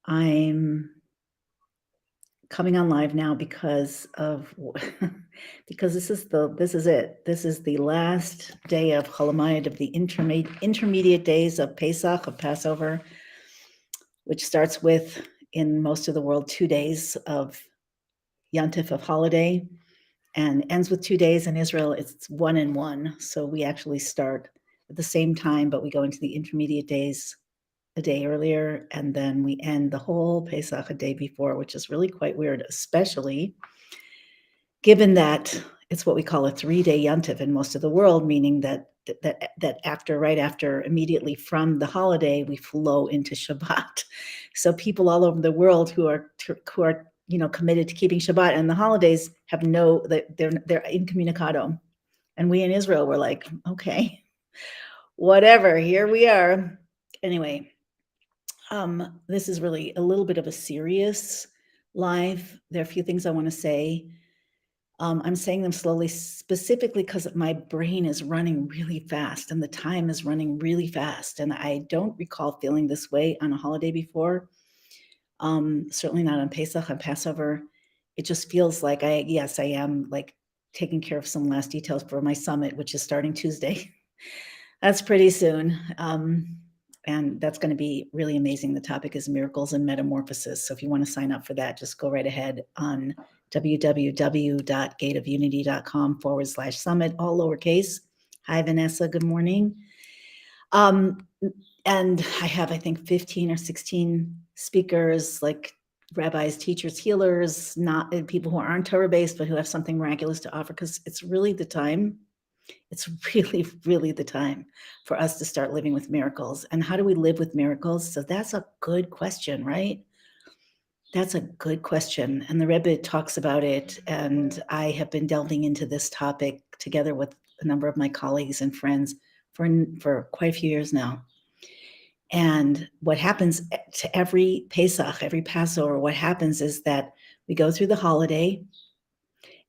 I'm coming on live now because of because this is it. This is the last day of Cholamayid of the intermediate days of Pesach, of Passover, which starts with, in most of the world, 2 days of Yontif, of holiday, and ends with 2 days. In Israel, it's 1 and 1. So we actually start at the same time, but we go into the intermediate days a day earlier, and then we end the whole Pesach a day before, which is really quite weird, especially given that it's what we call a 3-day Yontif in most of the world, meaning that right after, immediately from the holiday, we flow into Shabbat. So people all over the world who are committed to keeping Shabbat and the holidays have they're incommunicado, and we in Israel were like, okay, whatever, here we are. Anyway, this is really a little bit of a serious live. There are a few things I want to say. I'm saying them slowly, specifically because my brain is running really fast and the time is running really fast. And I don't recall feeling this way on a holiday before. Certainly not on Pesach, on Passover. It just feels like I am like taking care of some last details for my summit, which is starting Tuesday. That's pretty soon. And that's going to be really amazing. The topic is miracles and metamorphosis. So if you want to sign up for that, just go right ahead on www.gateofunity.com/summit, all lowercase. Hi, Vanessa. Good morning. And I have, I think, 15 or 16 speakers, like rabbis, teachers, healers, not people who aren't Torah-based, but who have something miraculous to offer, because it's really the time. It's really, really the time for us to start living with miracles. And how do we live with miracles? So that's a good question, right? That's a good question. And the Rebbe talks about it. And I have been delving into this topic together with a number of my colleagues and friends for quite a few years now. And what happens to every Pesach, every Passover, what happens is that we go through the holiday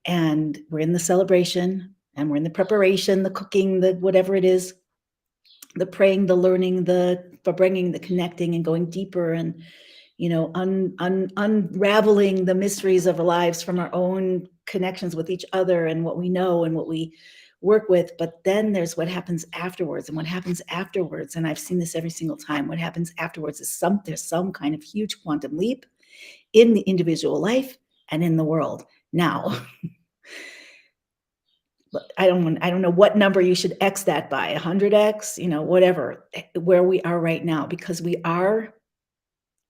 and we're in the celebration and we're in the preparation, the cooking, the whatever it is, the praying, the learning, the bringing, the connecting, and going deeper, and unraveling the mysteries of our lives from our own connections with each other and what we know and what we work with. But then there's what happens afterwards, and what happens afterwards, and I've seen this every single time, what happens afterwards is there's some kind of huge quantum leap in the individual life and in the world. Now, I don't know what number you should X that by, 100X, whatever, where we are right now, because we are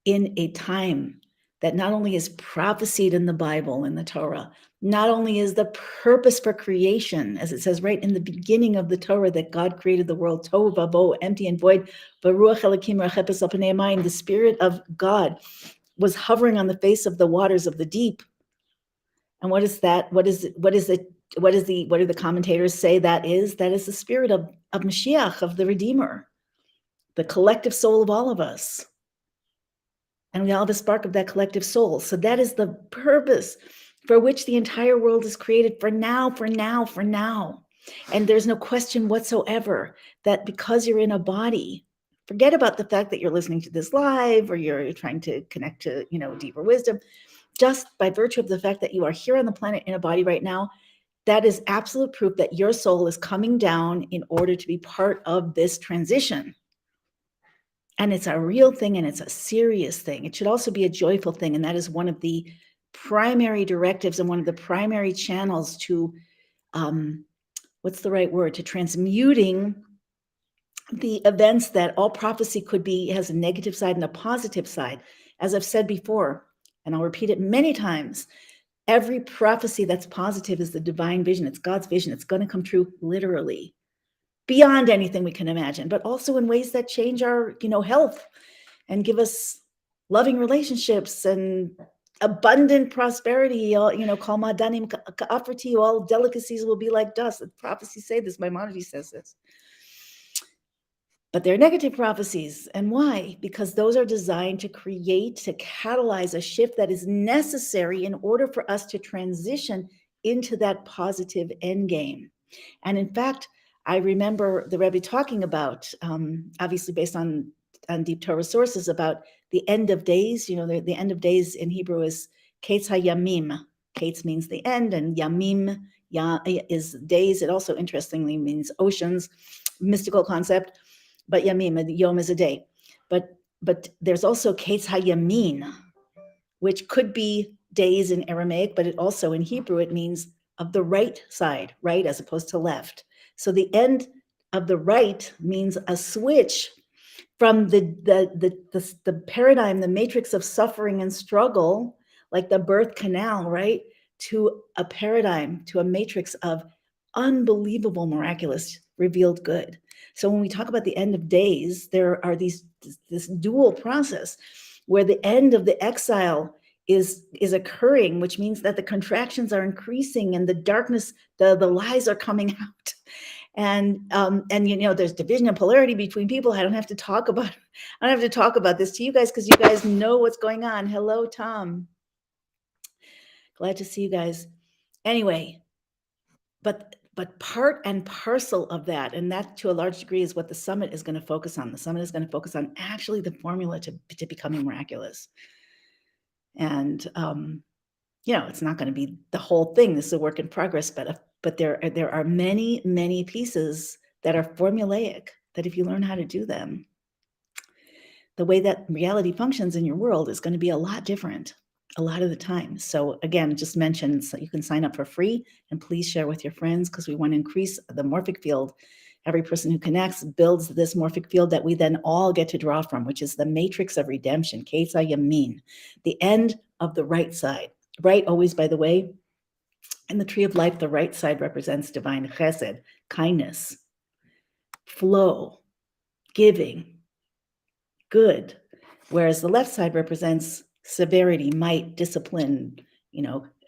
in a time that not only is prophesied in the Bible, in the Torah, not only is the purpose for creation, as it says right in the beginning of the Torah, that God created the world, tohu vavohu, empty and void, v'ruach Elokim rachepes al pnei hamayim, the Spirit of God was hovering on the face of the waters of the deep. And what is that? What do the commentators say that is? That is the spirit of Mashiach, of the Redeemer, the collective soul of all of us. And we all have a spark of that collective soul. So that is the purpose for which the entire world is created, for now. And there's no question whatsoever that because you're in a body, forget about the fact that you're listening to this live or you're trying to connect to, deeper wisdom. Just by virtue of the fact that you are here on the planet in a body right now, that is absolute proof that your soul is coming down in order to be part of this transition. And it's a real thing, and it's a serious thing. It should also be a joyful thing. And that is one of the primary directives and one of the primary channels to, what's the right word, to transmuting the events that all prophecy could be, has a negative side and a positive side. As I've said before, and I'll repeat it many times, every prophecy that's positive is the divine vision. It's God's vision. It's going to come true literally, beyond anything we can imagine, but also in ways that change our, health and give us loving relationships and abundant prosperity. All, kol ma'adanim ka'afrati, all delicacies will be like dust. The prophecies say this. Maimonides says this. But they're negative prophecies. And why? Because those are designed to catalyze a shift that is necessary in order for us to transition into that positive end game. And in fact, I remember the Rebbe talking about, obviously based on on deep Torah sources about the end of days. The end of days in Hebrew is Ketz HaYamim. Ketz means the end, and Yamim is days. It also interestingly means oceans, mystical concept. But Yamim, Yom is a day. But there's also Ketz HaYamin, which could be days in Aramaic, but it also in Hebrew, it means of the right side, right, as opposed to left. So the end of the right means a switch from the paradigm, the matrix of suffering and struggle, like the birth canal, right, to a paradigm, to a matrix of unbelievable, miraculous, revealed good. So when we talk about the end of days, there are this dual process where the end of the exile is occurring, which means that the contractions are increasing and the darkness, the lies are coming out. And there's division and polarity between people. I don't have to talk about this to you guys because you guys know what's going on. Hello, Tom. Glad to see you guys. Anyway, but part and parcel of that, and that to a large degree is what the summit is going to focus on. The summit is going to focus on actually the formula to becoming miraculous. And it's not going to be the whole thing. This is a work in progress, but there are many, many pieces that are formulaic, that if you learn how to do them, the way that reality functions in your world is going to be a lot different a lot of the time. So again, just mention, so you can sign up for free, and please share with your friends, because we want to increase the morphic field. Every person who connects builds this morphic field that we then all get to draw from, which is the matrix of redemption, Ketz HaYamin, the end of the right side. Right, always, by the way, in the tree of life, the right side represents divine chesed, kindness, flow, giving, good, whereas the left side represents severity, might, discipline,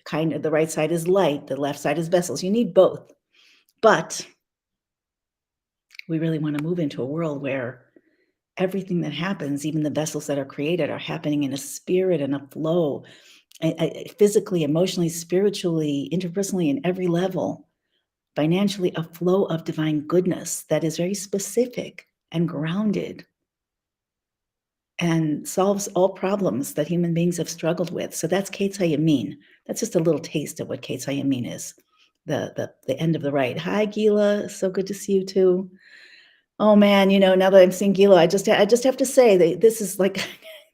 kind of. The right side is light, the left side is vessels. You need both. But we really want to move into a world where everything that happens, even the vessels that are created, are happening in a spirit and a flow, physically, emotionally, spiritually, interpersonally, in every level, financially, a flow of divine goodness that is very specific and grounded and solves all problems that human beings have struggled with. So that's Ketz HaYamin. That's just a little taste of what Ketz HaYamin is, the end of the right. Hi, Gila. So good to see you too. Oh man, now that I'm seeing Gila, I just have to say that this is like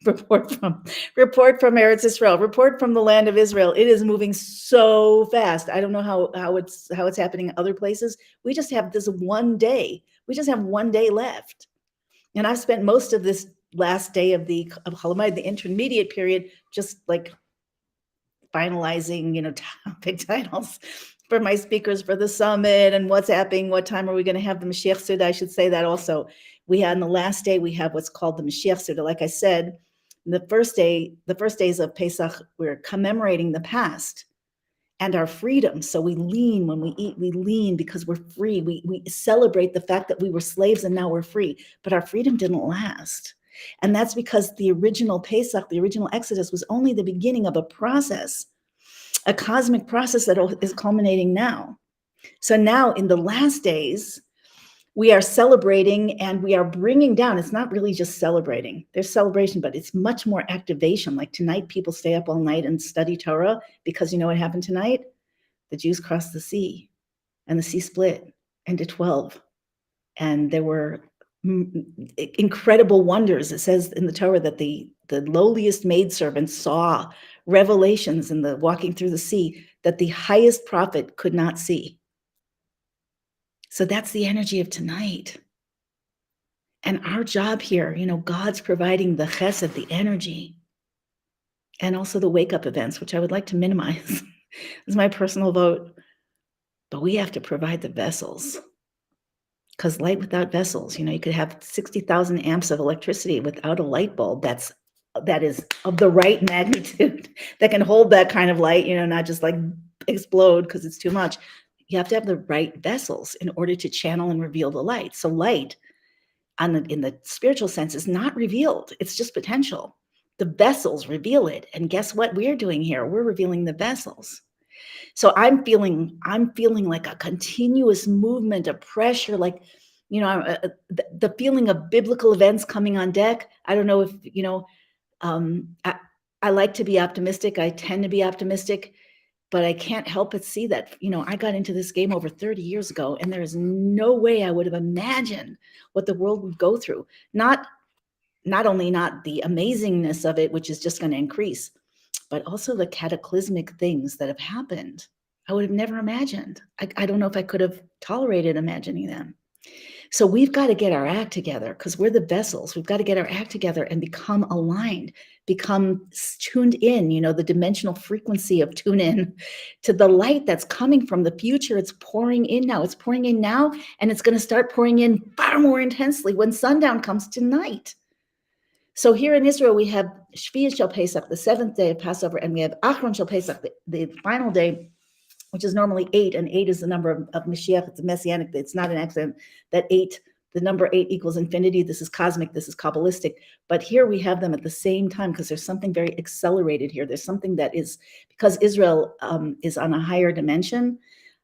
report from Eretz Israel, report from the land of Israel. It is moving so fast. I don't know how it's happening in other places. We just have this one day. We just have one day left. And I've spent most of this last day of Chalamayid, the intermediate period, just like finalizing, topic titles for my speakers for the summit and what's happening, what time are we going to have the Mashiach Suda. I should say that also. We had on the last day, we have what's called the Mashiach Suda. Like I said, the first days of Pesach, we're commemorating the past and our freedom. So we lean when we eat, we lean because we're free. We celebrate the fact that we were slaves and now we're free, but our freedom didn't last. And that's because the original Pesach, the original Exodus, was only the beginning of a process, a cosmic process that is culminating now. So now in the last days, we are celebrating and we are bringing down. It's not really just celebrating. There's celebration, but it's much more activation. Like tonight, people stay up all night and study Torah because you know what happened tonight? The Jews crossed the sea and the sea split into 12. And there were incredible wonders. It says in the Torah that the lowliest maidservant saw revelations in the walking through the sea that the highest prophet could not see. So that's the energy of tonight. And our job here, God's providing the chesed, the energy, and also the wake-up events, which I would like to minimize. This is my personal vote. But we have to provide the vessels. Because light without vessels, you could have 60,000 amps of electricity without a light bulb that is of the right magnitude that can hold that kind of light, not just like explode because it's too much. You have to have the right vessels in order to channel and reveal the light. So light in the spiritual sense is not revealed. It's just potential. The vessels reveal it. And guess what we're doing here? We're revealing the vessels. So I'm feeling like a continuous movement of pressure, like The feeling of biblical events coming on deck. I don't know if, I, I like to be optimistic. I tend to be optimistic, but I can't help but see that, I got into this game over 30 years ago, and there is no way I would have imagined what the world would go through. Not only not the amazingness of it, which is just going to increase, but also the cataclysmic things that have happened. I would have never imagined. I don't know if I could have tolerated imagining them. So we've got to get our act together, because we're the vessels. We've got to get our act together and become aligned, become tuned in, the dimensional frequency of tune in to the light that's coming from the future. It's pouring in now. It's pouring in now, and it's going to start pouring in far more intensely when sundown comes tonight. So here in Israel, we have Shvi Shel Pesach, the 7th day of Passover, and we have Achron Shel Pesach, the final day, which is normally 8, and 8 is the number of Mashiach. It's a messianic. It's not an accident that the number 8 equals infinity. This is cosmic. This is Kabbalistic. But here we have them at the same time, because there's something very accelerated here. There's something that is, because Israel is on a higher dimension.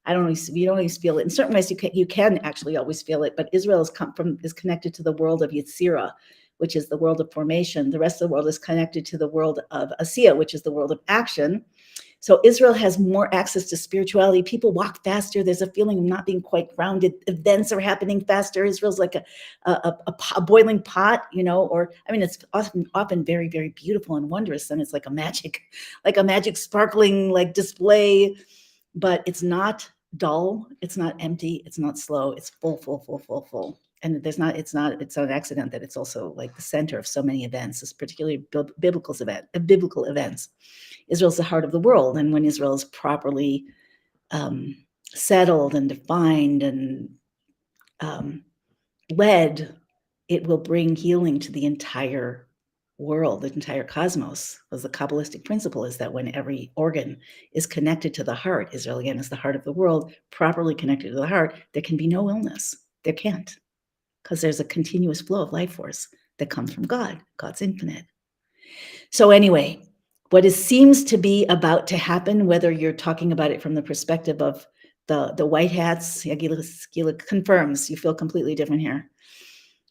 You don't always feel it. In certain ways, you can actually always feel it. But Israel is connected to the world of Yetzirah, which is the world of formation. The rest of the world is connected to the world of Asiya, which is the world of action. So Israel has more access to spirituality. People walk faster. There's a feeling of not being quite grounded. Events are happening faster. Israel's like a boiling pot, it's often very, very beautiful and wondrous. And it's like a magic sparkling like display, but it's not dull. It's not empty. It's not slow. It's full, full, full, full, full. And it's not an accident that it's also like the center of so many events, it's particularly biblical events. Israel's the heart of the world. And when Israel is properly settled and defined and led, it will bring healing to the entire world, the entire cosmos. Because the Kabbalistic principle is that when every organ is connected to the heart, Israel again is the heart of the world, properly connected to the heart, there can be no illness. There can't. Because there's a continuous flow of life force that comes from God. God's infinite. So anyway, what seems to be about to happen, whether you're talking about it from the perspective of the white hats, Gila confirms you feel completely different here.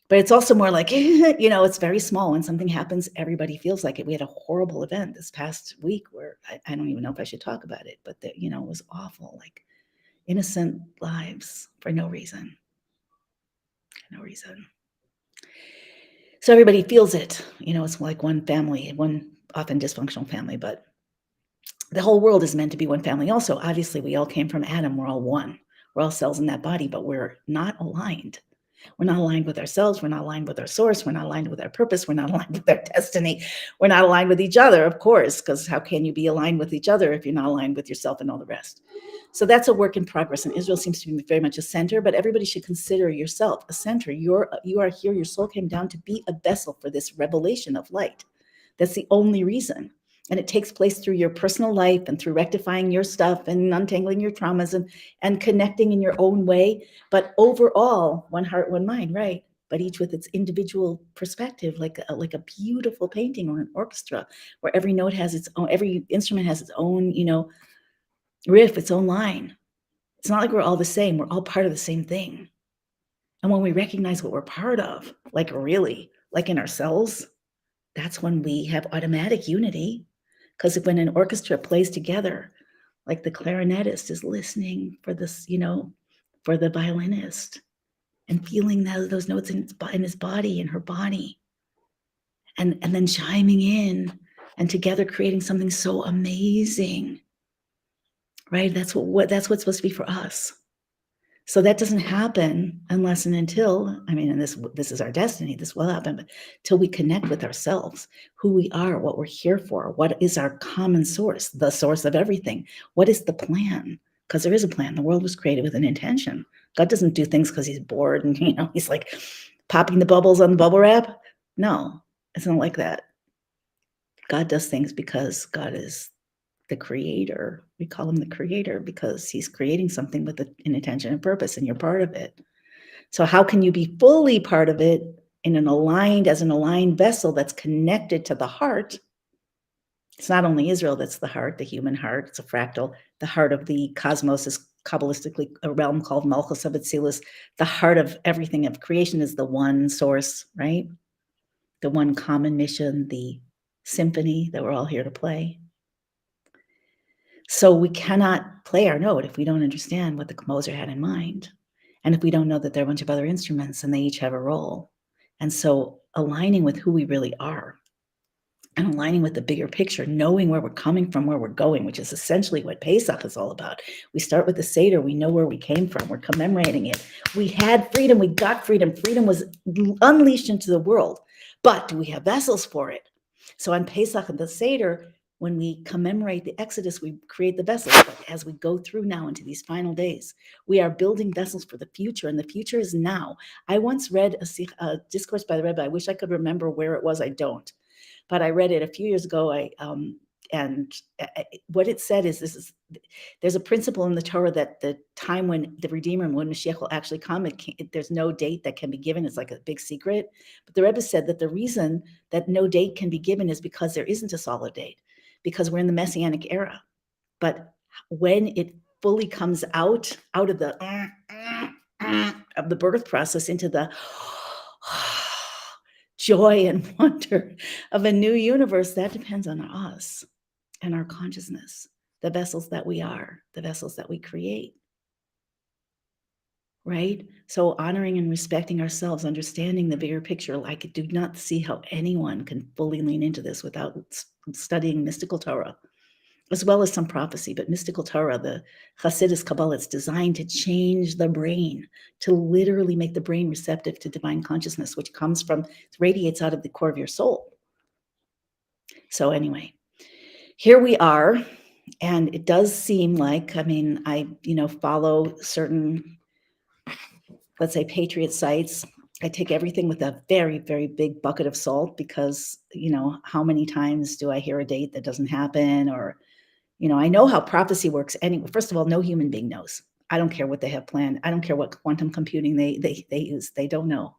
But it's also more like, it's very small. When something happens, everybody feels like it. We had a horrible event this past week where I don't even know if I should talk about it, but it was awful, like innocent lives for no reason. No reason. So everybody feels it. It's like one family, one often dysfunctional family, but the whole world is meant to be one family. Also, obviously, we all came from Adam. We're all one. We're all cells in that body, but we're not aligned. We're not aligned with ourselves. We're not aligned with our source. We're not aligned with our purpose. We're not aligned with our destiny. We're not aligned with each other, of course, because how can you be aligned with each other if you're not aligned with yourself and all the rest? So that's a work in progress. And Israel seems to be very much a center, but everybody should consider yourself a center. You are here. Your soul came down to be a vessel for this revelation of light. That's the only reason. And it takes place through your personal life and through rectifying your stuff and untangling your traumas and connecting in your own way. But overall, one heart, one mind, right? But each with its individual perspective, like a beautiful painting or an orchestra, where every note has its own, every instrument has its own, riff, its own line. It's not like we're all the same. We're all part of the same thing. And when we recognize what we're part of, like really, like in ourselves, that's when we have automatic unity. Because when an orchestra plays together, like the clarinetist is listening for this, for the violinist and feeling those notes in his body and her body, and then chiming in and together creating something so amazing, right? That's what's supposed to be for us. So that doesn't happen unless and until, and this is our destiny, this will happen, but till we connect with ourselves, who we are, what we're here for, what is our common source, the source of everything. What is the plan? Because there is a plan. The world was created with an intention. God doesn't do things because he's bored and, he's like popping the bubbles on the bubble wrap. No, it's not like that. God does things because God is the creator. We call him the creator because he's creating something with an intention and purpose, and you're part of it. So how can you be fully part of it as an aligned vessel that's connected to the heart? It's not only Israel that's the heart, the human heart. It's a fractal. The heart of the cosmos is Kabbalistically a realm called Malchus Abatsilis. The heart of everything of creation is the one source, right? The one common mission, the symphony that we're all here to play. So we cannot play our note if we don't understand what the composer had in mind. And if we don't know that there are a bunch of other instruments and they each have a role. And so aligning with who we really are and aligning with the bigger picture, knowing where we're coming from, where we're going, which is essentially what Pesach is all about. We start with the Seder. We know where we came from. We're commemorating it. We had freedom. We got freedom. Freedom was unleashed into the world. But do we have vessels for it? So on Pesach and the Seder, when we commemorate the Exodus, we create the vessels. But as we go through now into these final days, we are building vessels for the future, and the future is now. I once read a discourse by the Rebbe. I wish I could remember where it was. I don't. But I read it a few years ago. What it said is there's a principle in the Torah that the time when the Redeemer, when Mashiach will actually come, there's no date that can be given. It's like a big secret. But the Rebbe said that the reason that no date can be given is because there isn't a solid date, because we're in the messianic era. But when it fully comes out of the birth process into the joy and wonder of a new universe, that depends on us and our consciousness, the vessels that we are, the vessels that we create, right? So honoring and respecting ourselves, understanding the bigger picture. I do not see how anyone can fully lean into this without studying mystical Torah, as well as some prophecy. But mystical Torah, the Hasidus Kabbalah, it's designed to change the brain, to literally make the brain receptive to divine consciousness, which comes from, radiates out of the core of your soul. So anyway, here we are. And it does seem like, I follow certain, let's say, patriot sites. I take everything with a very, very big bucket of salt because, how many times do I hear a date that doesn't happen? Or, I know how prophecy works anyway. First of all, no human being knows. I don't care what they have planned. I don't care what quantum computing they use. They don't know.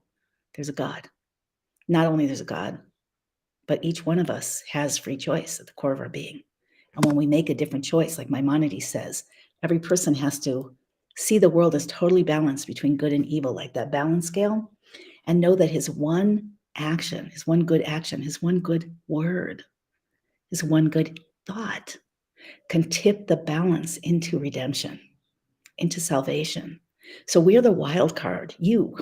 There's a God. Not only there's a God, but each one of us has free choice at the core of our being. And when we make a different choice, like Maimonides says, every person has to see the world as totally balanced between good and evil, like that balance scale, and know that his one action, his one good action, his one good word, his one good thought can tip the balance into redemption, into salvation. So we are the wild card. You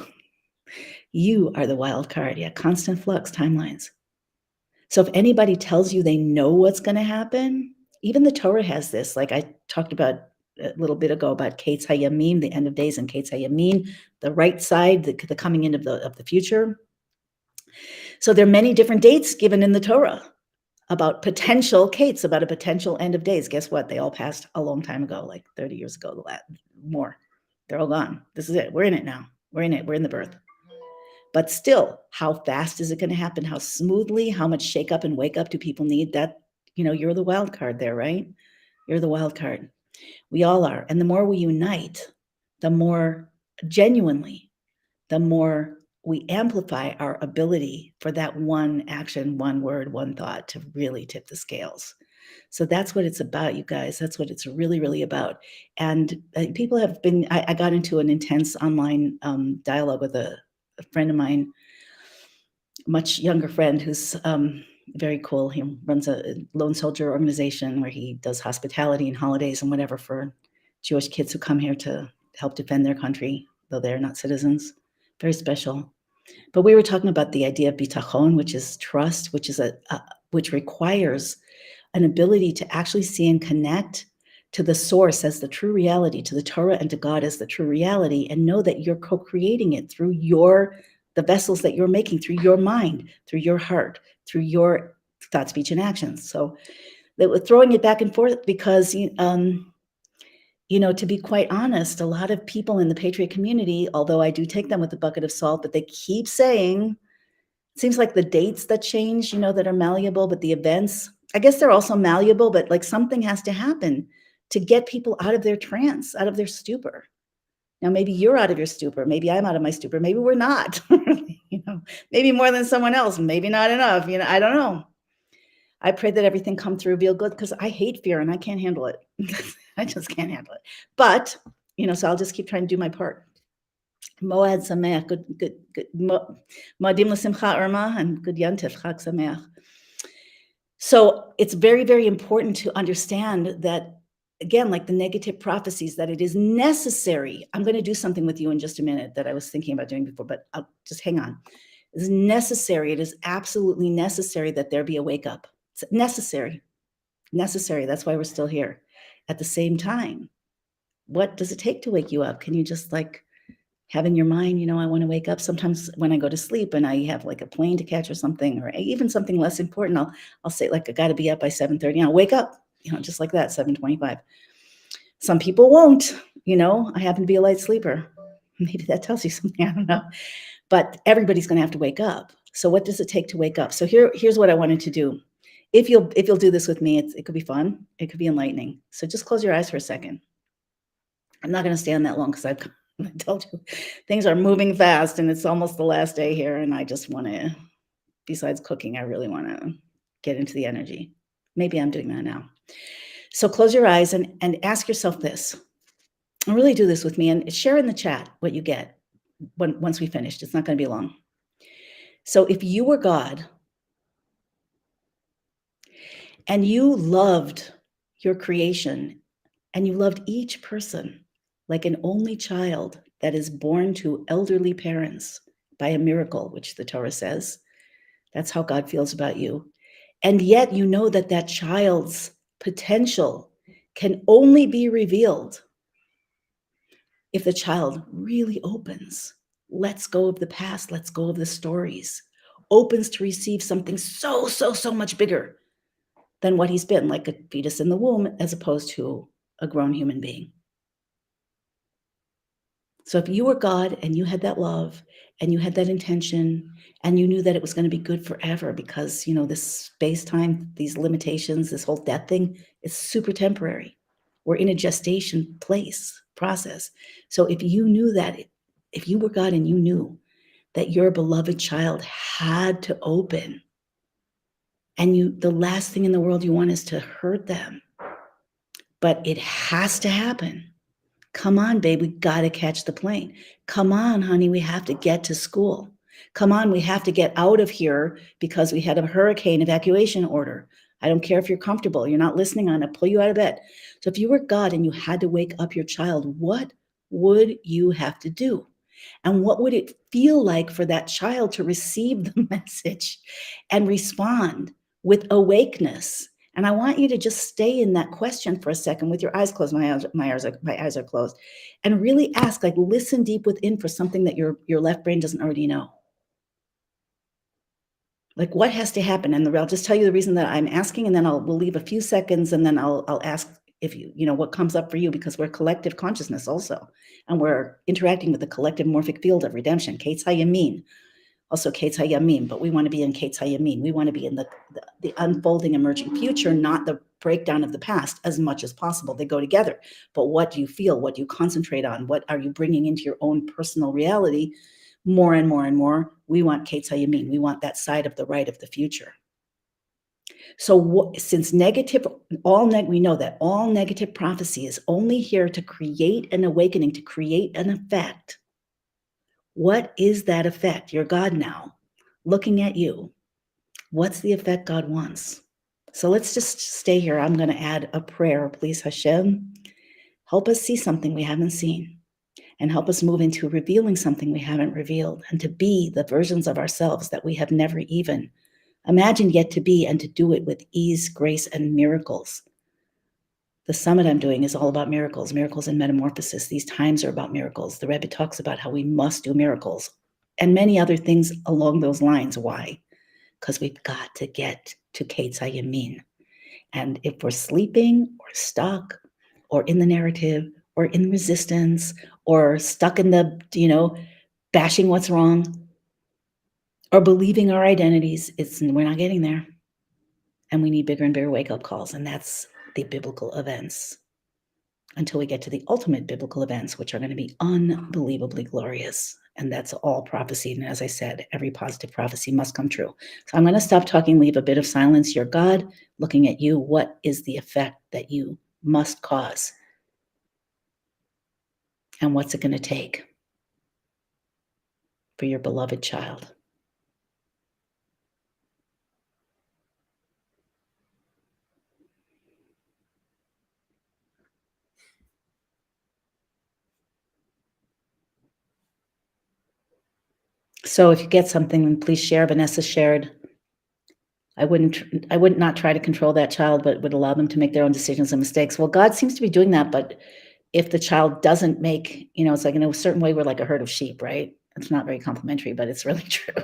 are the wild card. Yeah, constant flux timelines. So if anybody tells you they know what's going to happen, even the Torah has this. Like I talked about a little bit ago about Kates Hayamim, the end of days, and Kates Hayamim, the right side, the coming in of the future. So there are many different dates given in the Torah about potential Kates, about a potential end of days. Guess what? They all passed a long time ago, like 30 years ago, more. They're all gone. This is it. We're in it now. We're in it. We're in the birth. But still, how fast is it going to happen? How smoothly? How much shake up and wake up do people need? That, you're the wild card there, right? You're the wild card. We all are. And the more we unite, the more genuinely, the more we amplify our ability for that one action, one word, one thought to really tip the scales. So that's what it's about, you guys. That's what it's really, really about. And people have been, I got into an intense online dialogue with a friend of mine, much younger friend who's very cool. He runs a lone soldier organization where he does hospitality and holidays and whatever for Jewish kids who come here to help defend their country, though they're not citizens. Very special. But we were talking about the idea of bitachon, which is trust, which is which requires an ability to actually see and connect to the source as the true reality, to the Torah and to God as the true reality, and know that you're co-creating it through the vessels that you're making, through your mind, through your heart, through your thought, speech, and actions. So that we're throwing it back and forth because, to be quite honest, a lot of people in the Patriot community, although I do take them with a bucket of salt, but they keep saying, it seems like the dates that change, that are malleable, but the events, I guess they're also malleable, but like something has to happen to get people out of their trance, out of their stupor. Now, maybe you're out of your stupor. Maybe I'm out of my stupor. Maybe we're not, maybe more than someone else, maybe not enough. I don't know. I pray that everything come through real good because I hate fear and I can't handle it. I just can't handle it. But So I'll just keep trying to do my part. Moed Sameach, good. Moadim l'simcha Irma, and good Yantif, Chag Sameach. So it's very, very important to understand that, again, like the negative prophecies, that it is necessary. I'm going to do something with you in just a minute that I was thinking about doing before, but I'll just hang on. It is necessary. It is absolutely necessary that there be a wake up. It's necessary. That's why we're still here. At the same time, what does it take to wake you up? Can you just like have in your mind, I want to wake up? Sometimes when I go to sleep and I have like a plane to catch or something, or even something less important, I'll say like, I got to be up by 7:30. I'll wake up, just like that, 7:25. Some people won't, I happen to be a light sleeper. Maybe that tells you something, I don't know. But everybody's going to have to wake up. So what does it take to wake up? So here's what I wanted to do. If you'll do this with me, it could be fun. It could be enlightening. So just close your eyes for a second. I'm not going to stay on that long because I told you things are moving fast and it's almost the last day here. And I just want to, besides cooking, I really want to get into the energy. Maybe I'm doing that now. So close your eyes and ask yourself this. And really do this with me and share in the chat what you get once we finished. It's not going to be long. So if you were God and you loved your creation and you loved each person like an only child that is born to elderly parents by a miracle, which the Torah says, that's how God feels about you. And yet you know that that child's potential can only be revealed if the child really opens, lets go of the past, lets go of the stories, opens to receive something so much bigger than what he's been, like a fetus in the womb, as opposed to a grown human being. So if you were God and you had that love and you had that intention and you knew that it was going to be good forever because, this space-time, these limitations, this whole death thing is super temporary. We're in a gestation process. So if you knew that, if you were God and you knew that your beloved child had to open, and the last thing in the world you want is to hurt them, but it has to happen. Come on, babe, we got to catch the plane. Come on, honey, we have to get to school. Come on, we have to get out of here because we had a hurricane evacuation order. I don't care if you're comfortable. You're not listening. I'm going to pull you out of bed. So if you were God and you had to wake up your child, what would you have to do? And what would it feel like for that child to receive the message and respond with awakeness? And I want you to just stay in that question for a second with your eyes closed. My eyes are closed. And really ask, like, listen deep within for something that your left brain doesn't already know. Like, what has to happen? And I'll just tell you the reason that I'm asking, and then we'll leave a few seconds, and then I'll ask if what comes up for you, because we're collective consciousness also. And we're interacting with the collective morphic field of redemption. Kates Hayamin. Also Kates Hayamim, but we want to be in Kates Hayamim. We want to be in the unfolding emerging future, not the breakdown of the past as much as possible. They go together. But what do you feel? What do you concentrate on? What are you bringing into your own personal reality? More and more and more, we want Kates Hayamim. We want that side of the right of the future. So since we know that all negative prophecy is only here to create an awakening, to create an effect. What is that effect? You're God now, looking at you. What's the effect God wants? So let's just stay here. I'm going to add a prayer. Please, Hashem, help us see something we haven't seen, and help us move into revealing something we haven't revealed, and to be the versions of ourselves that we have never even imagined yet to be, and to do it with ease, grace, and miracles. The summit I'm doing is all about miracles and metamorphosis. These times are about miracles. The Rebbe talks about how we must do miracles and many other things along those lines. Why? Because we've got to get to Kates Hayamin. And if we're sleeping or stuck or in the narrative or in resistance or stuck in the, bashing what's wrong or believing our identities, we're not getting there. And we need bigger and bigger wake-up calls. And that's the biblical events, until we get to the ultimate biblical events, which are going to be unbelievably glorious. And that's all prophecy. And as I said, every positive prophecy must come true. So I'm going to stop talking, leave a bit of silence. You're God looking at you. What is the effect that you must cause? And what's it going to take for your beloved child? So if you get something, please share. Vanessa shared. I would not try to control that child, but would allow them to make their own decisions and mistakes. Well, God seems to be doing that, but if the child doesn't make, it's like in a certain way, we're like a herd of sheep, right? It's not very complimentary, but it's really true.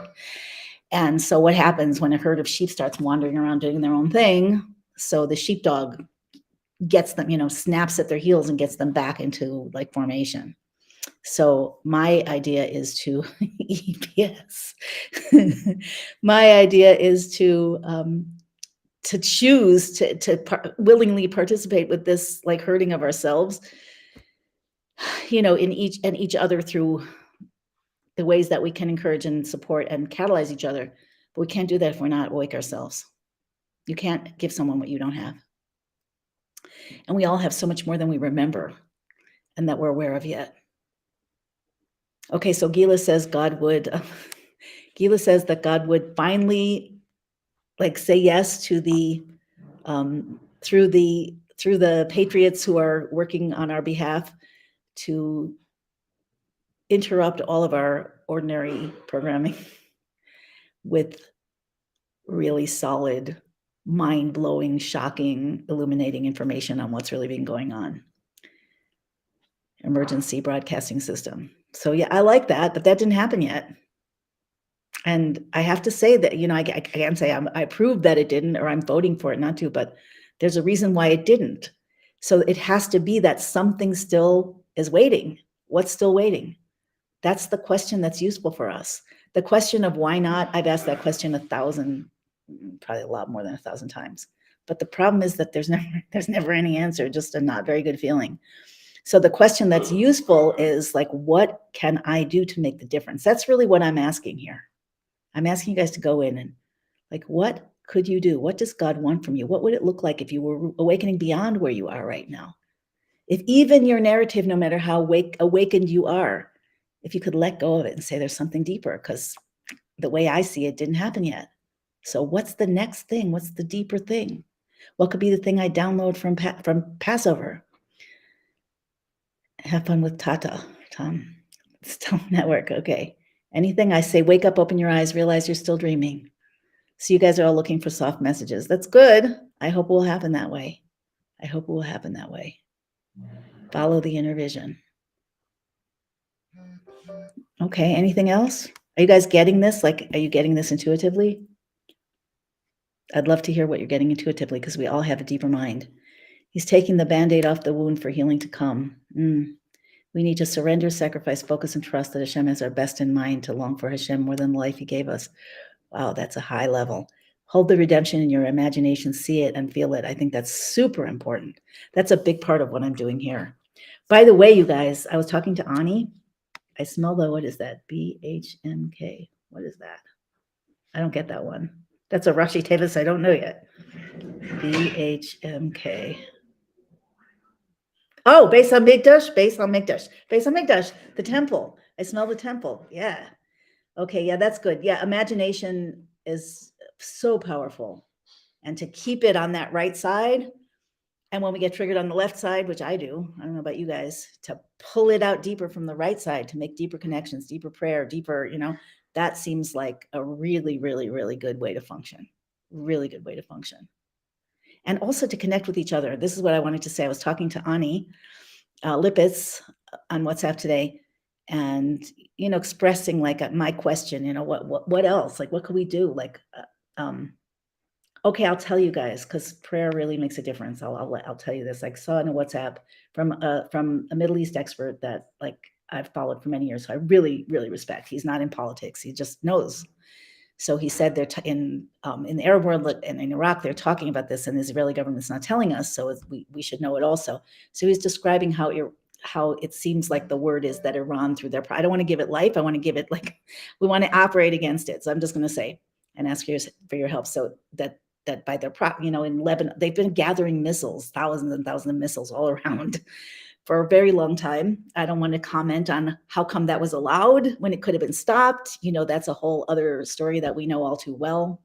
And so what happens when a herd of sheep starts wandering around doing their own thing? So the sheepdog gets them, snaps at their heels and gets them back into like formation. So my idea is to EPS. My idea is to choose to willingly participate with this like hurting of ourselves, in each other through the ways that we can encourage and support and catalyze each other. But we can't do that if we're not awake ourselves. You can't give someone what you don't have. And we all have so much more than we remember and that we're aware of yet. Okay, so Gila says Gila says that God would finally like say yes to the through the patriots who are working on our behalf to interrupt all of our ordinary programming with really solid, mind-blowing, shocking, illuminating information on what's really been going on. Emergency broadcasting system. So yeah, I like that, but that didn't happen yet. And I have to say that, I can't say I approve that it didn't, or I'm voting for it not to, but there's a reason why it didn't. So it has to be that something still is waiting. What's still waiting? That's the question that's useful for us. The question of why not, I've asked that question 1,000, probably a lot more than 1,000 times. But the problem is that there's never any answer, just a not very good feeling. So the question that's useful is like, what can I do to make the difference? That's really what I'm asking here. I'm asking you guys to go in and like, what could you do? What does God want from you? What would it look like if you were awakening beyond where you are right now? If even your narrative, no matter how awakened you are, if you could let go of it and say there's something deeper, because the way I see it didn't happen yet. So what's the next thing? What's the deeper thing? What could be the thing I download from Passover? Have fun with Tata, Tom. Still network. Okay. Anything I say, wake up, open your eyes, realize you're still dreaming. So you guys are all looking for soft messages. That's good. I hope it will happen that way. I hope it will happen that way. Follow the inner vision. Okay. Anything else? Are you guys getting this? Like, are you getting this intuitively? I'd love to hear what you're getting intuitively because we all have a deeper mind. He's taking the Band-Aid off the wound for healing to come. We need to surrender, sacrifice, focus, and trust that Hashem has our best in mind, to long for Hashem more than the life he gave us. Wow, that's a high level. Hold the redemption in your imagination, see it and feel it. I think that's super important. That's a big part of what I'm doing here. By the way, you guys, I was talking to Ani. I smell what is that? BHMK. What is that? I don't get that one. That's a Rashi Tevis I don't know yet. BHMK. Oh, Beis Hamikdash, the temple. I smell the temple. Yeah. Okay, yeah, that's good. Yeah, imagination is so powerful. And to keep it on that right side, and when we get triggered on the left side, which I do, I don't know about you guys, to pull it out deeper from the right side, to make deeper connections, deeper prayer, deeper, that seems like a really, really, really good way to function. Really good way to function. And also to connect with each other. This is what I wanted to say. I was talking to Ani Lippitz on WhatsApp today, and expressing like my question, what else, like what could we do, like okay, I'll tell you guys, because prayer really makes a difference. I'll tell you this. I saw in a WhatsApp from a Middle East expert that like I've followed for many years, so I really, really respect. He's not in politics, he just knows. So he said they're in the Arab world and in Iraq, they're talking about this, and the Israeli government's not telling us, so we should know it also. So he's describing how it seems like the word is that Iran, through their, I don't want to give it life, I want to give it like, we want to operate against it. So I'm just going to say and ask you for your help. So that by their in Lebanon, they've been gathering missiles, thousands and thousands of missiles all around for a very long time. I don't want to comment on how come that was allowed when it could have been stopped. That's a whole other story that we know all too well.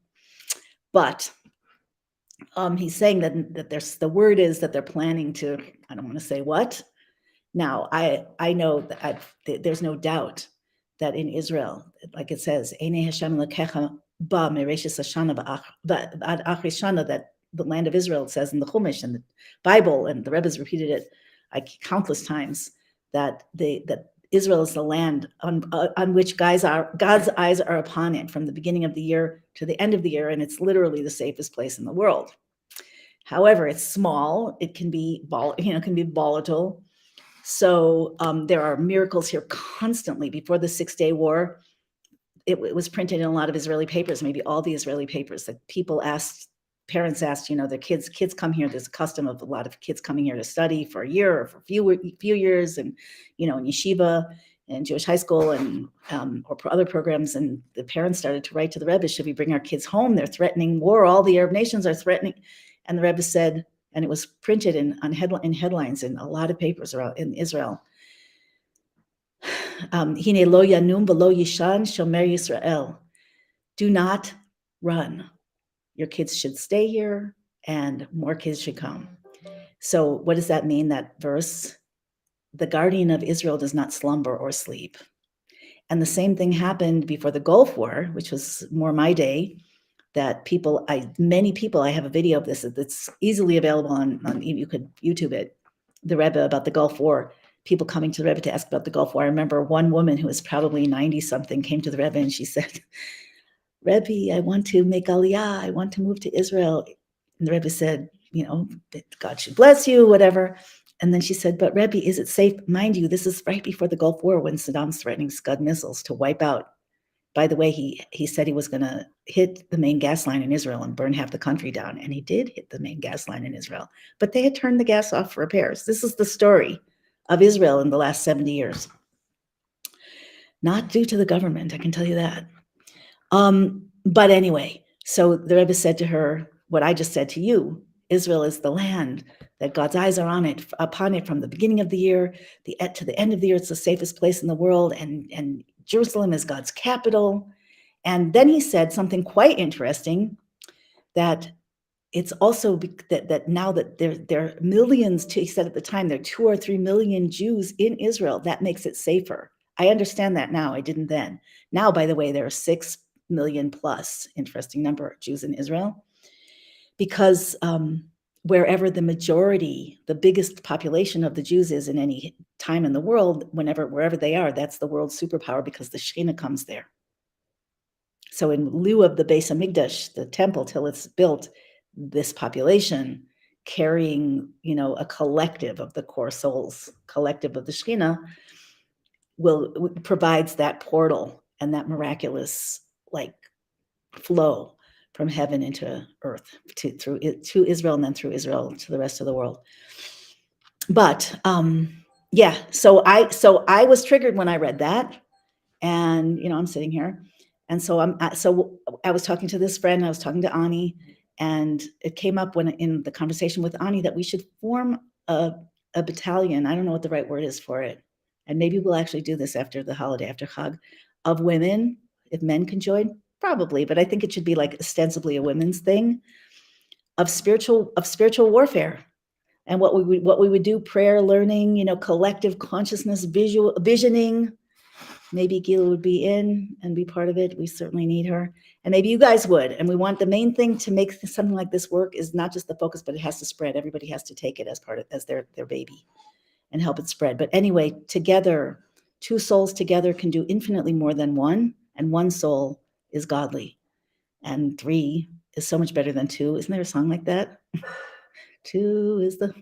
But he's saying that the word is that they're planning to, I don't want to say what. Now, I know that there's no doubt that in Israel, like it says, Einei Hashem Elokecha ba mereshis hashana v'ad achri shana, that the land of Israel, it says in the Chumash and the Bible, and the Rebbe's repeated it countless times, that Israel is the land on which God's eyes are upon it from the beginning of the year to the end of the year, and it's literally the safest place in the world. However, it's small. It can be volatile. So there are miracles here constantly. Before the 6-day war, it was printed in a lot of Israeli papers, maybe all the Israeli papers, that parents asked, their kids come here. There's a custom of a lot of kids coming here to study for a year or for a few years, and in yeshiva and Jewish high school and or other programs. And the parents started to write to the Rebbe, should we bring our kids home? They're threatening war. All the Arab nations are threatening. And the Rebbe said, and it was printed in headlines in a lot of papers around in Israel. Hine lo yanum v'lo yishan shomer Yisrael. Do not run. Your kids should stay here, and more kids should come. So what does that mean, that verse? The guardian of Israel does not slumber or sleep. And the same thing happened before the Gulf War, which was more my day, that many people, I have a video of this that's easily available on you could YouTube it, the Rebbe, about the Gulf War, people coming to the Rebbe to ask about the Gulf War. I remember one woman who was probably 90 something came to the Rebbe and she said, Rebbe, I want to make Aliyah. I want to move to Israel. And the Rebbe said, God should bless you, whatever. And then she said, but Rebbe, is it safe? Mind you, this is right before the Gulf War, when Saddam's threatening Scud missiles to wipe out. By the way, he said he was going to hit the main gas line in Israel and burn half the country down. And he did hit the main gas line in Israel. But they had turned the gas off for repairs. This is the story of Israel in the last 70 years. Not due to the government, I can tell you that. But anyway, so the Rebbe said to her what I just said to you. Israel is the land that God's eyes are upon it from the beginning of the year to the end of the year. It's the safest place in the world, and Jerusalem is God's capital. And then he said something quite interesting, that it's also that now that there are millions, he said at the time, there are 2 or 3 million Jews in Israel. That makes it safer. I understand that now. I didn't then. Now, by the way, there are 6 million plus, interesting number, Jews in Israel, because wherever the biggest population of the Jews is in any time in the world, wherever they are, that's the world's superpower, because the Shekhinah comes there. So in lieu of the Beis Hamikdash, the temple, till it's built, this population carrying, a collective of the core souls, collective of the Shekhinah, provides that portal and that miraculous flow from heaven into earth to Israel, and then through Israel to the rest of the world. But so I was triggered when I read that, and I'm sitting here, and so I was talking to this friend, I was talking to Ani, and it came up in the conversation with Ani that we should form a battalion. I don't know what the right word is for it, and maybe we'll actually do this after the holiday, after Chag, of women. If men can join, probably, but I think it should be ostensibly a women's thing, of spiritual warfare. And what we would do, prayer, learning, collective consciousness, visioning. Maybe Gila would be in and be part of it. We certainly need her. And maybe you guys would. And we want the main thing to make something like this work is not just the focus, but it has to spread. Everybody has to take it as their baby and help it spread. But anyway, together, 2 souls together can do infinitely more than one. And 1 soul is godly. And 3 is so much better than 2. Isn't there a song like that? 2 is the...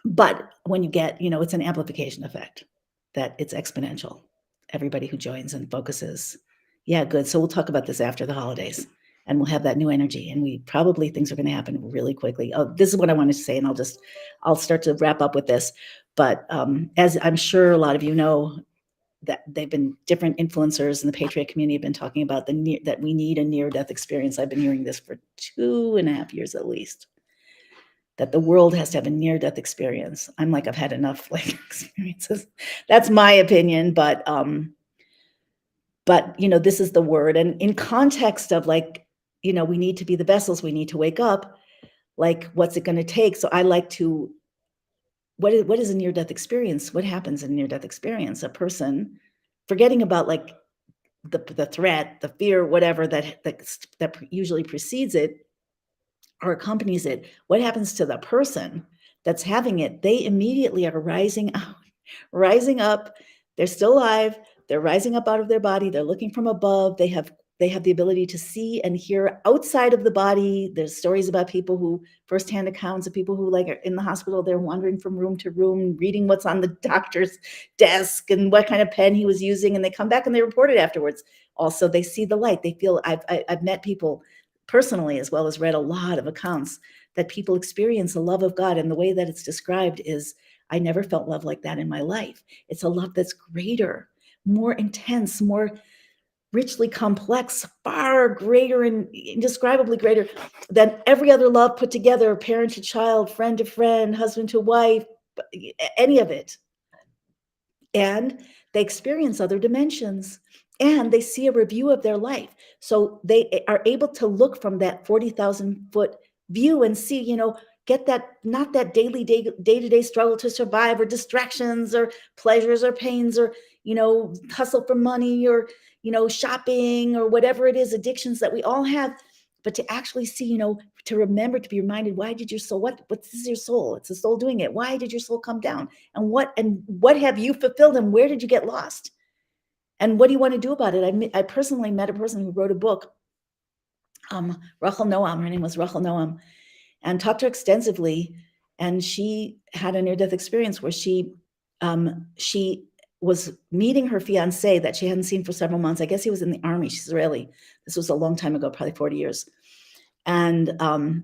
But when you get, it's an amplification effect, that it's exponential. Everybody who joins and focuses. Yeah, good. So we'll talk about this after the holidays, and we'll have that new energy, and things are going to happen really quickly. Oh, this is what I wanted to say, and I'll start to wrap up with this. But as I'm sure a lot of you know, that they've been different influencers in the Patriot community have been talking about that we need a near-death experience. I've been hearing this for 2.5 years at least. that the world has to have a near-death experience. I'm like, I've had enough like experiences. That's my opinion, but this is the word. And in context of like, we need to be the vessels, we need to wake up, like, what's it going to take? So I like to, what is a near-death experience? What happens in a near-death experience? A person forgetting about like the threat, the fear, whatever that usually precedes it or accompanies it. What happens to the person that's having it? They immediately are rising up. They're still alive. They're rising up out of their body. They're looking from above. They have the ability to see and hear outside of the body. There's stories about people who, firsthand accounts of people who like are in the hospital, they're wandering from room to room, reading what's on the doctor's desk and what kind of pen he was using. And they come back and they report it afterwards. Also, they see the light. They feel, I've met people personally, as well as read a lot of accounts that people experience the love of God. And the way that it's described is, I never felt love like that in my life. It's a love that's greater, more intense, more richly complex, far greater and indescribably greater than every other love put together, parent to child, friend to friend, husband to wife, any of it. And they experience other dimensions and they see a review of their life. So they are able to look from that 40,000 foot view and see, get that, not that day-to-day struggle to survive or distractions or pleasures or pains or, hustle for money or, shopping or whatever it is, addictions that we all have, but to actually see, to remember, to be reminded, why did your soul, what is your soul? It's the soul doing it. Why did your soul come down? And what have you fulfilled? And where did you get lost? And what do you want to do about it? I personally met a person who wrote a book, Rachel Noam, her name was Rachel Noam, and talked to her extensively. And she had a near-death experience where she was meeting her fiance that she hadn't seen for several months. I guess he was in the army. She's Israeli. This was a long time ago, probably 40 years. And,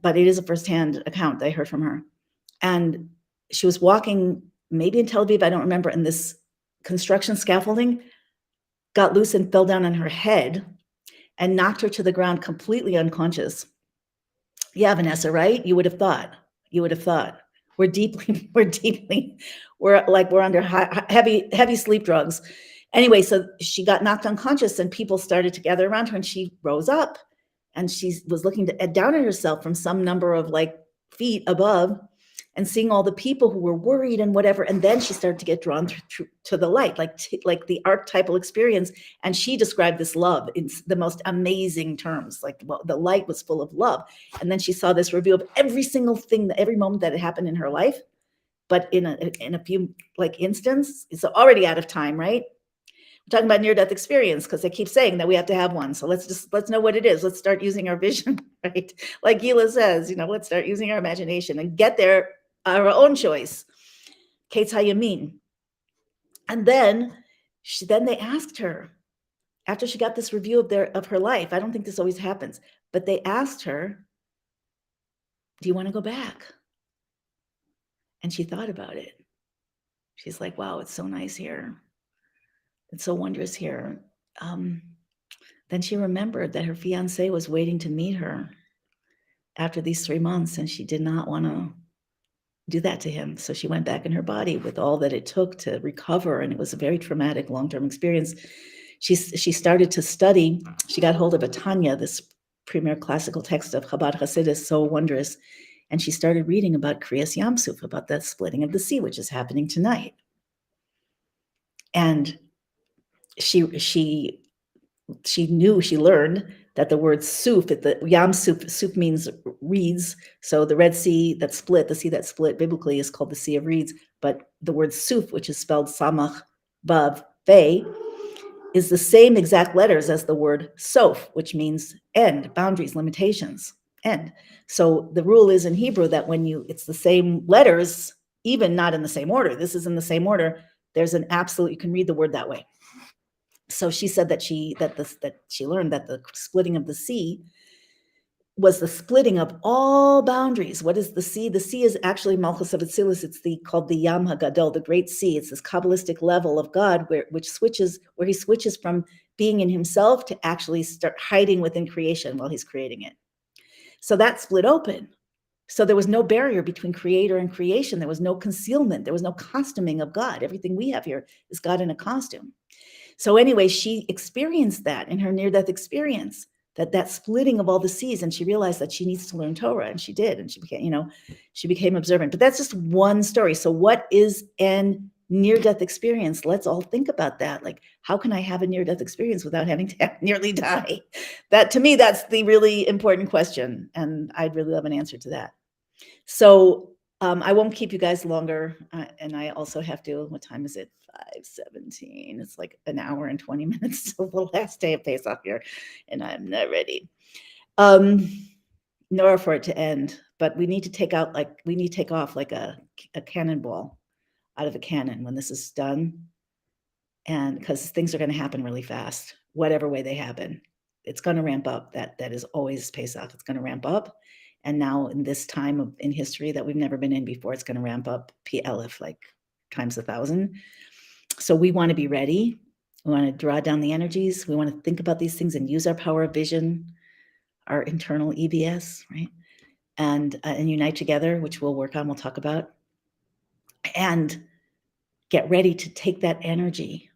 but it is a firsthand account that I heard from her. And she was walking maybe in Tel Aviv, I don't remember, and this construction scaffolding got loose and fell down on her head and knocked her to the ground completely unconscious. Yeah, Vanessa, right? You would have thought. We're under heavy sleep drugs. Anyway, so she got knocked unconscious and people started to gather around her and she rose up and she was looking down at herself from some number of like feet above and seeing all the people who were worried and whatever. And then she started to get drawn to the light, like the archetypal experience. And she described this love in the most amazing terms. Like, well, the light was full of love. And then she saw this review of every single thing, every moment that had happened in her life. But in a few like instance, it's already out of time, right? We're talking about near-death experience because they keep saying that we have to have one. So let's know what it is. Let's start using our vision, right? Like Gila says, let's start using our imagination and get there our own choice. Kate's how you mean. And then they asked her, after she got this review of her life, I don't think this always happens, but they asked her, do you want to go back? And she thought about it. She's like, wow, it's so nice here. It's so wondrous here. Then she remembered that her fiance was waiting to meet her after these 3 months, and she did not want to do that to him. So she went back in her body with all that it took to recover. And it was a very traumatic long-term experience. She started to study. She got hold of a Tanya, this premier classical text of Chabad Hasidus, so wondrous. And she started reading about Kriyas Yam Suf, about the splitting of the sea, which is happening tonight. And she learned that the word suf, the Yam Suf means reeds. So the Red Sea that split, the sea that split biblically is called the Sea of Reeds. But the word suf, which is spelled Samach Bav Vei, is the same exact letters as the word sof, which means end, boundaries, limitations, end. So the rule is in Hebrew that when it's the same letters, even not in the same order, this is in the same order, there's an absolute, you can read the word that way. So she said that she learned that the splitting of the sea was the splitting of all boundaries. What is the sea? The sea is actually Malchus of Atzilus. It's called the Yam HaGadol, the Great Sea. It's this Kabbalistic level of God where he switches from being in himself to actually start hiding within creation while he's creating it. So that split open. So there was no barrier between creator and creation. There was no concealment. There was no costuming of God. Everything we have here is God in a costume. So anyway, she experienced that in her near-death experience, that splitting of all the seas, and she realized that she needs to learn Torah, and she did, and she became observant. But that's just one story. So what is an near-death experience? Let's all think about that. Like, how can I have a near-death experience without having to nearly die? That, to me, that's the really important question, and I'd really love an answer to that. So I won't keep you guys longer, and I also have to. What time is it? 5:17. It's like an hour and 20 minutes till the last day of Pesach here, and I'm not ready. Nor for it to end. But we need to take off like a cannonball out of a cannon when this is done, and because things are going to happen really fast, whatever way they happen. It's going to ramp up. That is always Pesach. It's going to ramp up. And now in this time in history that we've never been in before, it's going to ramp up P-Elif like times 1,000. So we want to be ready. We want to draw down the energies. We want to think about these things and use our power of vision, our internal EBS, right? And unite together, which we'll work on, we'll talk about. And get ready to take that energy.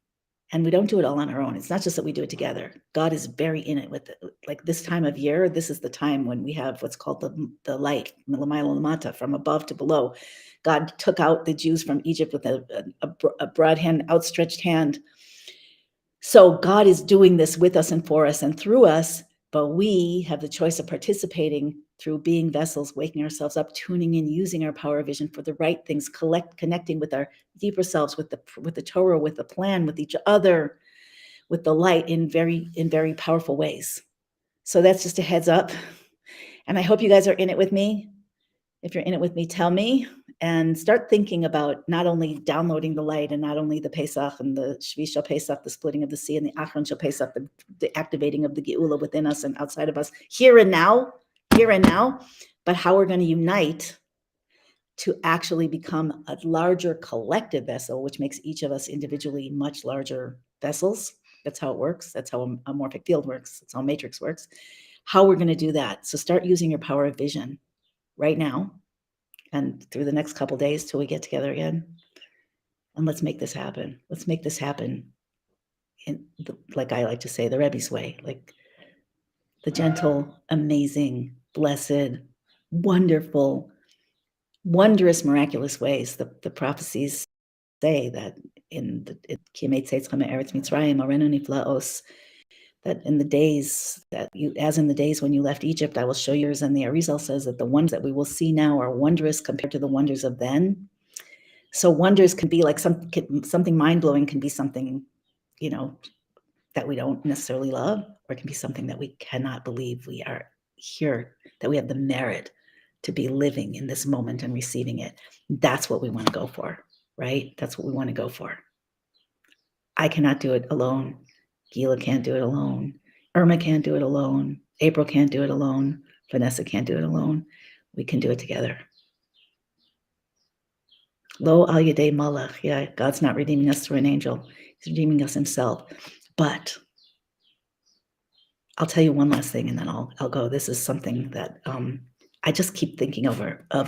And we don't do it all on our own. It's not just that we do it together. God is very in it with it. Like this time of year, this is the time when we have what's called the light, from above to below. God took out the Jews from Egypt with a broad hand, outstretched hand. So God is doing this with us and for us and through us, but we have the choice of participating through being vessels, waking ourselves up, tuning in, using our power of vision for the right things, connecting with our deeper selves, with the Torah, with the plan, with each other, with the light in very powerful ways. So that's just a heads up. And I hope you guys are in it with me. If you're in it with me, tell me, and start thinking about not only downloading the light and not only the Pesach and the Shvi Shel Pesach, the splitting of the sea, and the Achron Shel Pesach, the activating of the Geula within us and outside of us, here and now, but how we're going to unite to actually become a larger collective vessel, which makes each of us individually much larger vessels. That's how it works. That's how a morphic field works. That's how a matrix works. How we're going to do that. So start using your power of vision right now and through the next couple days till we get together again. And let's make this happen. Let's make this happen in, like I like to say, the Rebbe's way, like the gentle, amazing, blessed, wonderful, wondrous, miraculous ways. The prophecies say that in the Eretz Mitzrayim, Arenu Niflaos, that in the days that you, as in the days when you left Egypt, I will show yours. And the Arizal says that the ones that we will see now are wondrous compared to the wonders of then. So wonders can be like something mind-blowing, can be something, that we don't necessarily love, or it can be something that we cannot believe we are here, that we have the merit to be living in this moment and receiving it. That's what we want to go for, right? That's what we want to go for. I cannot do it alone. Gila can't do it alone. Irma can't do it alone. April can't do it alone. Vanessa can't do it alone. We can do it together. Lo al yedei malach. Yeah, God's not redeeming us through an angel. He's redeeming us himself. But I'll tell you one last thing and then I'll go. This is something that I just keep thinking of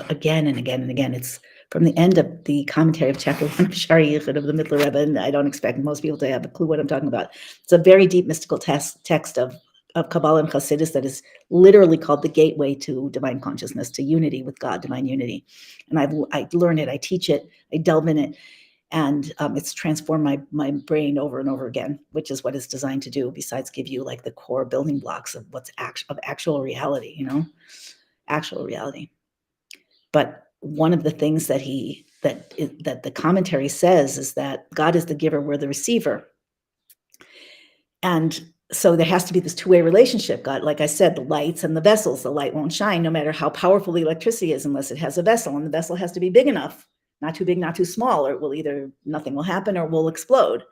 again and again and again. It's from the end of the commentary of chapter 1 of Shari Yichud of the Middle Rebbe, and I don't expect most people to have a clue what I'm talking about. It's a very deep mystical text of Kabbalah and Chassidus that is literally called the gateway to divine consciousness, to unity with God, divine unity. And I learn it, I teach it, I delve in it, and it's transformed my brain over and over again, which is what it's designed to do, besides give you like the core building blocks of what's actual reality, actual reality. But one of the things that the commentary says is that God is the giver, we're the receiver. And so there has to be this two-way relationship. God, like I said, the lights and the vessels, the light won't shine no matter how powerful the electricity is unless it has a vessel, and the vessel has to be big enough, not too big, not too small, or it will either nothing will happen or we'll explode.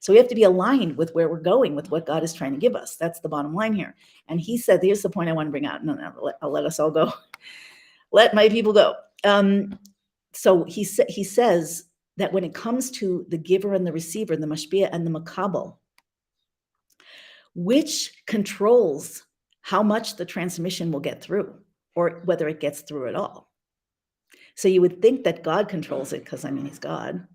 So we have to be aligned with where we're going, with what God is trying to give us. That's the bottom line here. And he said, here's the point I want to bring out. No, I'll let us all go. Let my people go. So he says that when it comes to the giver and the receiver, the mashpia and the makabel, which controls how much the transmission will get through. or whether it gets through at all. So you would think that God controls it because, I mean, he's God,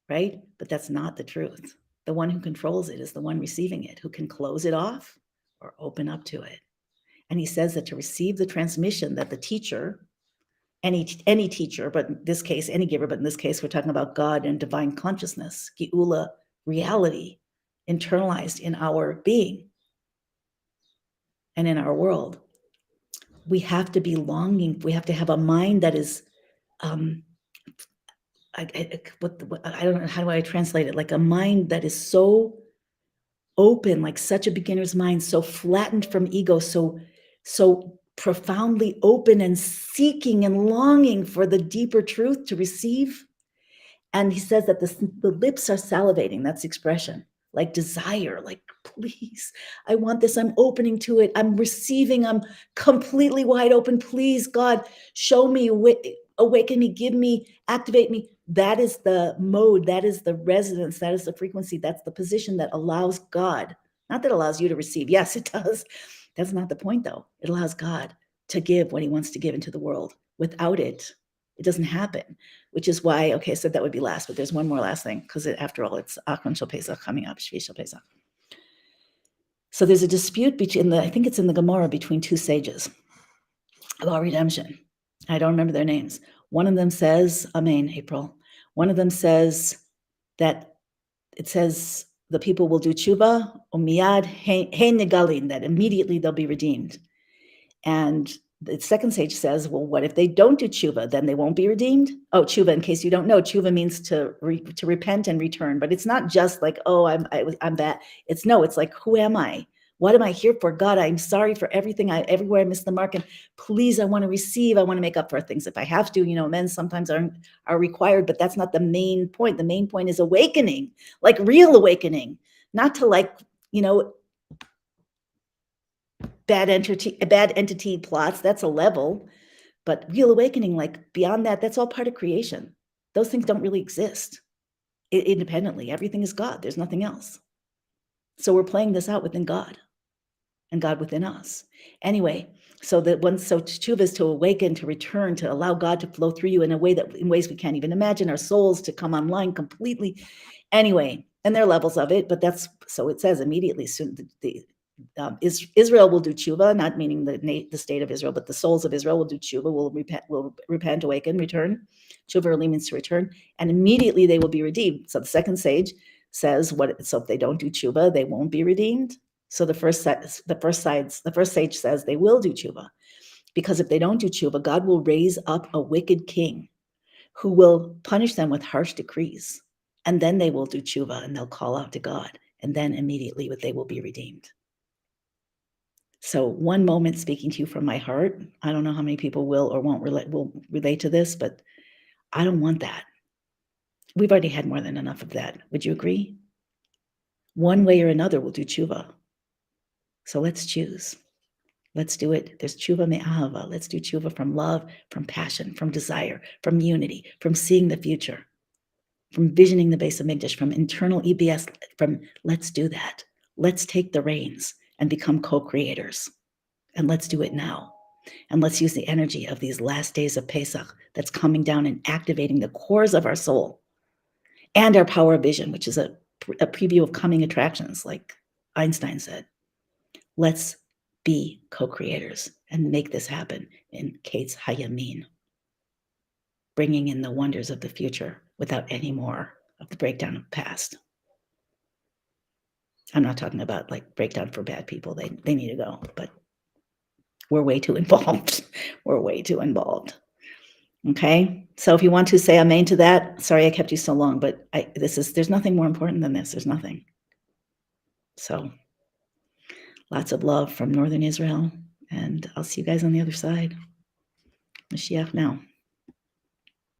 right? But that's not the truth. The one who controls it is the one receiving it, who can close it off or open up to it. And he says that to receive the transmission that the teacher, any teacher, but in this case, any giver, but in this case, we're talking about God and divine consciousness, Geula, reality, internalized in our being and in our world. We have to be longing. We have to have a mind that is, I don't know, how do I translate it? Like a mind that is so open, like such a beginner's mind, so flattened from ego, so profoundly open and seeking and longing for the deeper truth to receive. And he says that the lips are salivating. That's the expression, like desire, like, please, I want this. I'm opening to it. I'm receiving. I'm completely wide open. Please, God, show me, awaken me, give me, activate me. That is the mode. That is the resonance. That is the frequency. That's the position that allows God, not that allows you to receive. Yes, it does. That's not the point, though. It allows God to give what he wants to give into the world. Without it, it doesn't happen, which is why, okay, I said that would be last, but there's one more last thing, because after all, it's Achron Shel Pesach coming up, Shvi Shel Pesach. So there's a dispute between I think it's in the Gemara, between two sages about redemption. I don't remember their names. One of them says, Amen, April. One of them says that it says the people will do tshuva, umiyad hein negalin, that immediately they'll be redeemed. And the second sage says, well, what if they don't do tshuva? Then they won't be redeemed? Oh, tshuva, in case you don't know, tshuva means to repent and return. But it's not just like, oh, I'm bad. It's like, who am I? What am I here for? God, I'm sorry for everything. Everywhere I missed the mark. And please, I want to receive. I want to make up for things if I have to. Amends sometimes are required, but that's not the main point. The main point is awakening, like real awakening, not to bad entity plots. That's a level, but real awakening, like beyond that, that's all part of creation. Those things don't really exist independently. Everything is God. There's nothing else. So we're playing this out within God and God within us. Anyway, so tshuva is to awaken, to return, to allow God to flow through you in ways we can't even imagine, our souls to come online completely. Anyway, and there are levels of it, but so it says immediately soon Israel will do tshuva, not meaning the state of Israel, but the souls of Israel will do tshuva, will repent, awaken, return. Tshuva really means to return, and immediately they will be redeemed. So the second sage says so if they don't do tshuva, they won't be redeemed. So the first sage says they will do tshuva, because if they don't do tshuva, God will raise up a wicked king who will punish them with harsh decrees, and then they will do tshuva and they'll call out to God, and then immediately they will be redeemed. So one moment speaking to you from my heart, I don't know how many people will or won't relate to this, but I don't want that. We've already had more than enough of that. Would you agree? One way or another, we'll do tshuva. So let's choose. Let's do it. There's tshuva me'ahava. Let's do tshuva from love, from passion, from desire, from unity, from seeing the future, from visioning the base of Mikdash, from internal EBS, let's do that. Let's take the reins and become co-creators. And let's do it now. And let's use the energy of these last days of Pesach that's coming down and activating the cores of our soul and our power of vision, which is a preview of coming attractions, like Einstein said. Let's be co-creators and make this happen in Kate's Hayamin, bringing in the wonders of the future without any more of the breakdown of the past. I'm not talking about like breakdown for bad people. They need to go, but we're way too involved. We're way too involved. Okay. So if you want to say amen to that, sorry I kept you so long, but there's nothing more important than this. There's nothing. So lots of love from Northern Israel, and I'll see you guys on the other side. Mashiach now.